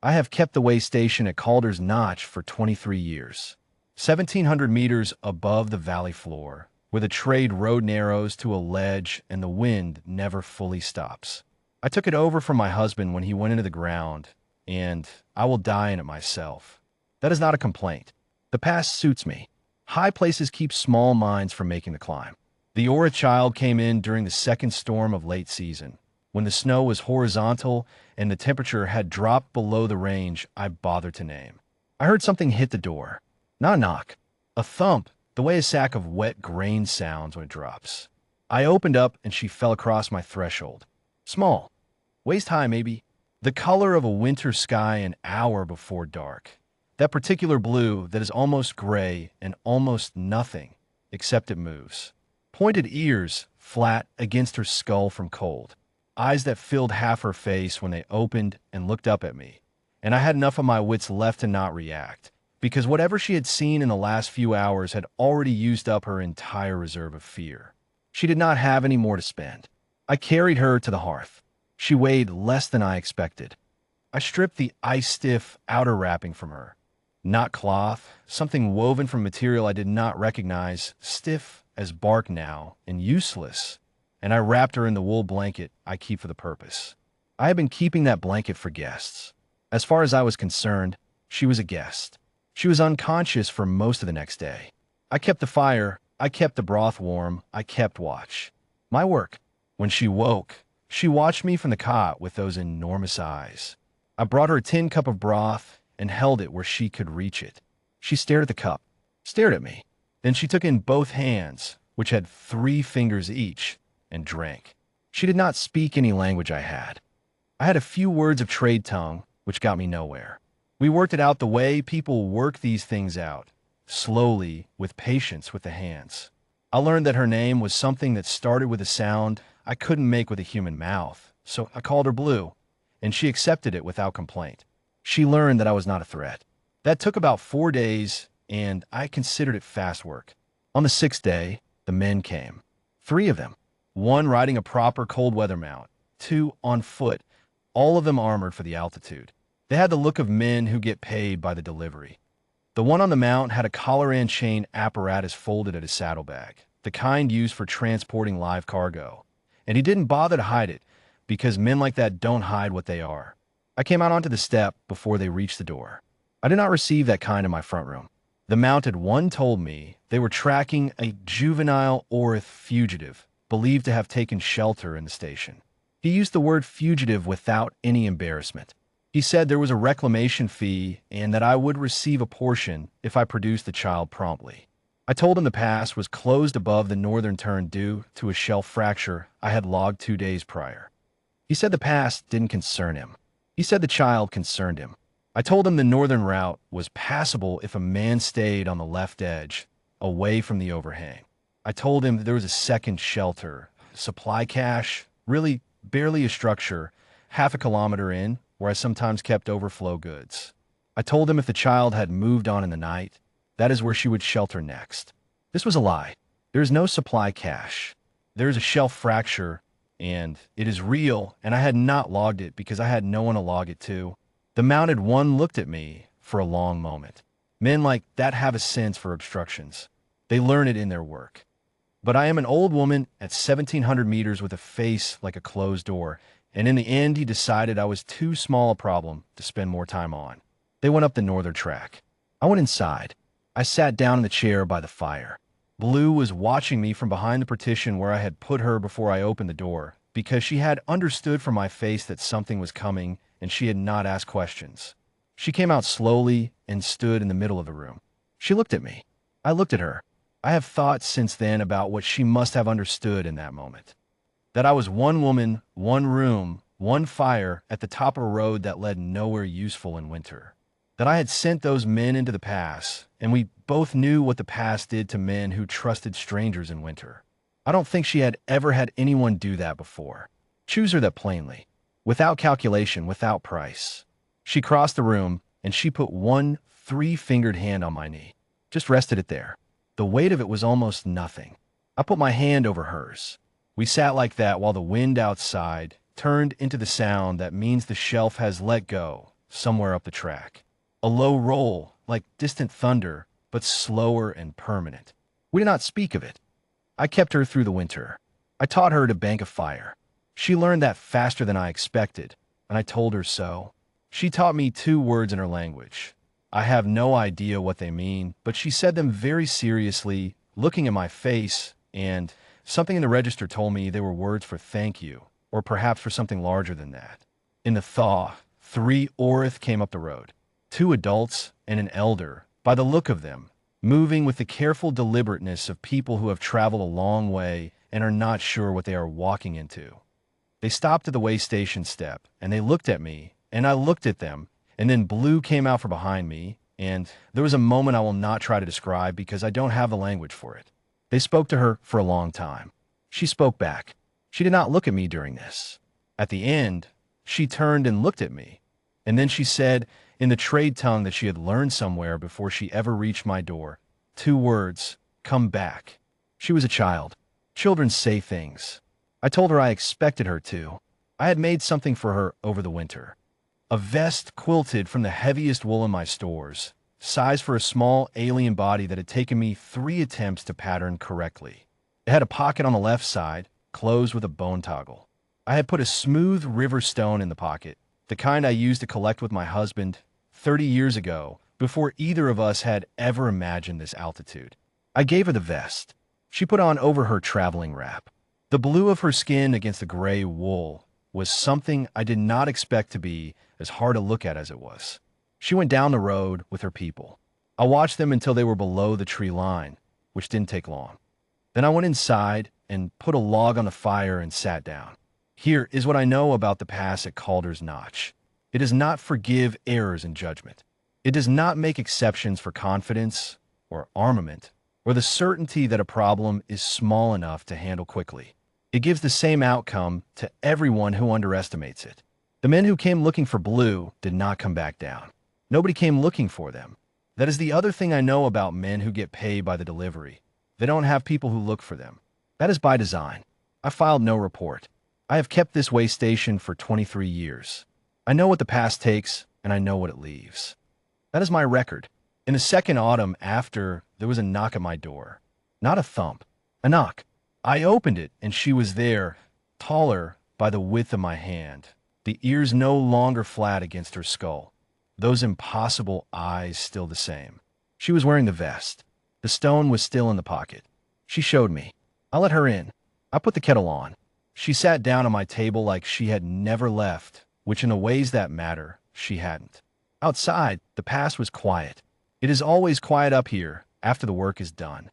I have kept the way station at Calder's Notch for 23 years, 1,700 meters above the valley floor, where the trade road narrows to a ledge and the wind never fully stops. I took it over from my husband when he went into the ground, and I will die in it myself. That is not a complaint. The past suits me. High places keep small minds from making the climb. The Aura child came in during the second storm of late season, when the snow was horizontal and the temperature had dropped below the range I bothered to name. I heard something hit the door. Not a knock. A thump, the way a sack of wet grain sounds when it drops. I opened up and she fell across my threshold. Small. Waist high, maybe. The color of a winter sky an hour before dark. That particular blue that is almost gray and almost nothing, except it moves. Pointed ears, flat against her skull from cold. Eyes that filled half her face when they opened and looked up at me. And I had enough of my wits left to not react, because whatever she had seen in the last few hours had already used up her entire reserve of fear. She did not have any more to spend. I carried her to the hearth. She weighed less than I expected. I stripped the ice-stiff outer wrapping from her. Not cloth, something woven from material I did not recognize, stiff as bark now, and useless, and I wrapped her in the wool blanket I keep for the purpose. I had been keeping that blanket for guests. As far as I was concerned, she was a guest. She was unconscious for most of the next day. I kept the fire, I kept the broth warm, I kept watch. My work. When she woke, she watched me from the cot with those enormous eyes. I brought her a tin cup of broth and held it where she could reach it. She stared at the cup, stared at me. Then she took in both hands, which had 3 fingers each, and drank. She did not speak any language I had. I had a few words of trade tongue, which got me nowhere. We worked it out the way people work these things out, slowly, with patience with the hands. I learned that her name was something that started with a sound I couldn't make with a human mouth, so I called her Blue, and she accepted it without complaint. She learned that I was not a threat. That took about 4 days, and I considered it fast work. On the 6th day, the men came. 3 of them. 1 riding a proper cold weather mount, 2 on foot, all of them armored for the altitude. They had the look of men who get paid by the delivery. The one on the mount had a collar and chain apparatus folded at his saddlebag, the kind used for transporting live cargo. And he didn't bother to hide it, because men like that don't hide what they are. I came out onto the step before they reached the door. I did not receive that kind in my front room. The mounted one told me they were tracking a juvenile Orith fugitive, believed to have taken shelter in the station. He used the word fugitive without any embarrassment. He said there was a reclamation fee and that I would receive a portion if I produced the child promptly. I told him the pass was closed above the northern turn due to a shell fracture I had logged 2 days prior. He said the pass didn't concern him. He said the child concerned him. I told him the northern route was passable if a man stayed on the left edge, away from the overhang. I told him there was a second shelter, supply cache, really barely a structure, half a kilometer in, where I sometimes kept overflow goods. I told him if the child had moved on in the night, that is where she would shelter next. This was a lie. There is no supply cache. There is a shell fracture, and it is real, and I had not logged it because I had no one to log it to. The mounted one looked at me for a long moment. Men like that have a sense for obstructions. They learn it in their work. But I am an old woman at 1,700 meters with a face like a closed door, and in the end he decided I was too small a problem to spend more time on. They went up the northern track. I went inside. I sat down in the chair by the fire. Blue was watching me from behind the partition where I had put her before I opened the door, because she had understood from my face that something was coming, and she had not asked questions. She came out slowly and stood in the middle of the room. She looked at me. I looked at her. I have thought since then about what she must have understood in that moment. That I was one woman, one room, one fire at the top of a road that led nowhere useful in winter. That I had sent those men into the pass, and we both knew what the pass did to men who trusted strangers in winter. I don't think she had ever had anyone do that before. Choose her that plainly, without calculation, without price. She crossed the room, and she put one 3-fingered hand on my knee. Just rested it there. The weight of it was almost nothing. I put my hand over hers. We sat like that while the wind outside turned into the sound that means the shelf has let go, somewhere up the track. A low roll, like distant thunder, but slower and permanent. We did not speak of it. I kept her through the winter. I taught her to bank a fire. She learned that faster than I expected, and I told her so. She taught me 2 words in her language. I have no idea what they mean, but she said them very seriously, looking at my face, and something in the register told me they were words for thank you, or perhaps for something larger than that. In the thaw, 3 Orith came up the road. 2 adults and an elder, by the look of them, moving with the careful deliberateness of people who have traveled a long way and are not sure what they are walking into. They stopped at the way station step, and they looked at me, and I looked at them, and then Blue came out from behind me, and there was a moment I will not try to describe because I don't have the language for it. They spoke to her for a long time. She spoke back. She did not look at me during this. At the end, she turned and looked at me, and then she said, in the trade tongue that she had learned somewhere before she ever reached my door, 2 words, come back. She was a child. Children say things. I told her I expected her to. I had made something for her over the winter. A vest quilted from the heaviest wool in my stores, size for a small alien body that had taken me 3 attempts to pattern correctly. It had a pocket on the left side, closed with a bone toggle. I had put a smooth river stone in the pocket, the kind I used to collect with my husband 30 years ago, before either of us had ever imagined this altitude. I gave her the vest. She put on over her traveling wrap. The blue of her skin against the gray wool was something I did not expect to be as hard to look at as it was. She went down the road with her people. I watched them until they were below the tree line, which didn't take long. Then I went inside and put a log on the fire and sat down. Here is what I know about the pass at Calder's Notch. It does not forgive errors in judgment. It does not make exceptions for confidence or armament or the certainty that a problem is small enough to handle quickly. It gives the same outcome to everyone who underestimates it. The men who came looking for Blue did not come back down. Nobody came looking for them. That is the other thing I know about men who get paid by the delivery. They don't have people who look for them. That is by design. I filed no report. I have kept this way station for 23 years. I know what the past takes, and I know what it leaves. That is my record. In the second autumn after, there was a knock at my door. Not a thump. A knock. I opened it, and she was there, taller by the width of my hand, the ears no longer flat against her skull, those impossible eyes still the same. She was wearing the vest. The stone was still in the pocket. She showed me. I let her in. I put the kettle on. She sat down on my table like she had never left, which in the ways that matter, she hadn't. Outside, the pass was quiet. It is always quiet up here after the work is done.